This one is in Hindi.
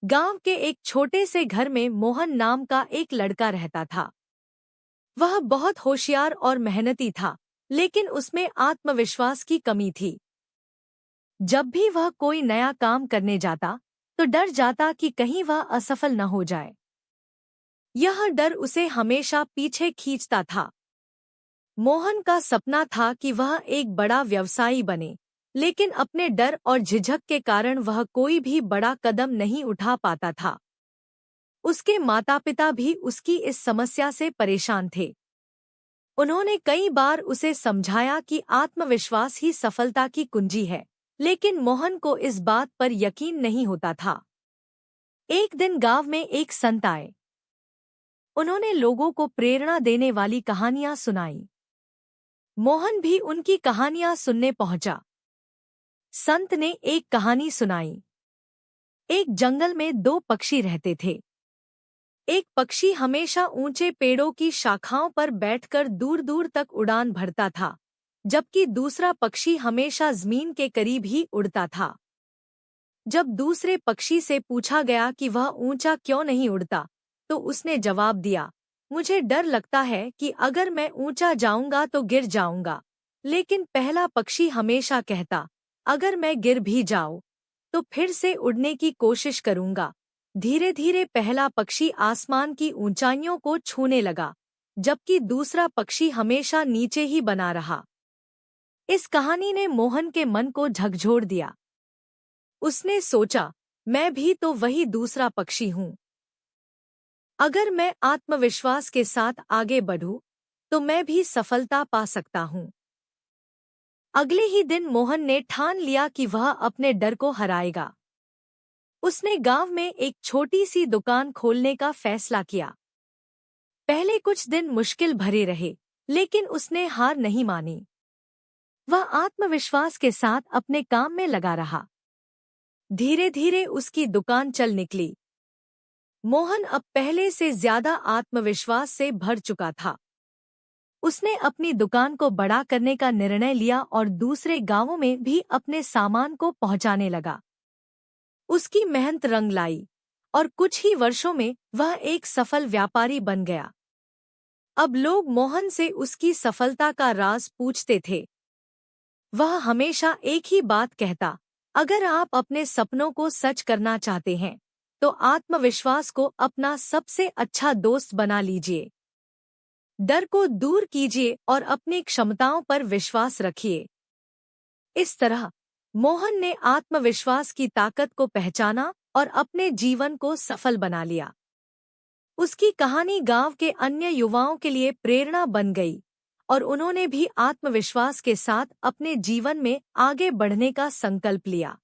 गांव के एक छोटे से घर में मोहन नाम का एक लड़का रहता था। वह बहुत होशियार और मेहनती था, लेकिन उसमें आत्मविश्वास की कमी थी। जब भी वह कोई नया काम करने जाता तो डर जाता कि कहीं वह असफल न हो जाए। यह डर उसे हमेशा पीछे खींचता था। मोहन का सपना था कि वह एक बड़ा व्यवसायी बने, लेकिन अपने डर और झिझक के कारण वह कोई भी बड़ा कदम नहीं उठा पाता था। उसके माता-पिता भी उसकी इस समस्या से परेशान थे। उन्होंने कई बार उसे समझाया कि आत्मविश्वास ही सफलता की कुंजी है, लेकिन मोहन को इस बात पर यकीन नहीं होता था। एक दिन गांव में एक संत आए। उन्होंने लोगों को प्रेरणा देने वाली कहानियां सुनाई। मोहन भी उनकी कहानियां सुनने पहुंचा। संत ने एक कहानी सुनाई। एक जंगल में दो पक्षी रहते थे। एक पक्षी हमेशा ऊंचे पेड़ों की शाखाओं पर बैठकर दूर-दूर तक उड़ान भरता था, जबकि दूसरा पक्षी हमेशा जमीन के करीब ही उड़ता था। जब दूसरे पक्षी से पूछा गया कि वह ऊंचा क्यों नहीं उड़ता, तो उसने जवाब दिया, मुझे डर लगता है कि अगर मैं ऊंचा जाऊंगा तो गिर जाऊंगा। लेकिन पहला पक्षी हमेशा कहता, अगर मैं गिर भी जाऊं तो फिर से उड़ने की कोशिश करूंगा। धीरे धीरे पहला पक्षी आसमान की ऊंचाइयों को छूने लगा, जबकि दूसरा पक्षी हमेशा नीचे ही बना रहा। इस कहानी ने मोहन के मन को झकझोर दिया। उसने सोचा, मैं भी तो वही दूसरा पक्षी हूँ। अगर मैं आत्मविश्वास के साथ आगे बढ़ूं, तो मैं भी सफलता पा सकता हूँ। अगले ही दिन मोहन ने ठान लिया कि वह अपने डर को हराएगा। उसने गांव में एक छोटी सी दुकान खोलने का फैसला किया। पहले कुछ दिन मुश्किल भरे रहे, लेकिन उसने हार नहीं मानी। वह आत्मविश्वास के साथ अपने काम में लगा रहा। धीरे धीरे उसकी दुकान चल निकली। मोहन अब पहले से ज्यादा आत्मविश्वास से भर चुका था। उसने अपनी दुकान को बड़ा करने का निर्णय लिया और दूसरे गांवों में भी अपने सामान को पहुंचाने लगा। उसकी मेहनत रंग लाई और कुछ ही वर्षों में वह एक सफल व्यापारी बन गया। अब लोग मोहन से उसकी सफलता का राज पूछते थे। वह हमेशा एक ही बात कहता, अगर आप अपने सपनों को सच करना चाहते हैं, तो आत्मविश्वास को अपना सबसे अच्छा दोस्त बना लीजिए। डर को दूर कीजिए और अपनी क्षमताओं पर विश्वास रखिए। इस तरह मोहन ने आत्मविश्वास की ताकत को पहचाना और अपने जीवन को सफल बना लिया। उसकी कहानी गांव के अन्य युवाओं के लिए प्रेरणा बन गई और उन्होंने भी आत्मविश्वास के साथ अपने जीवन में आगे बढ़ने का संकल्प लिया।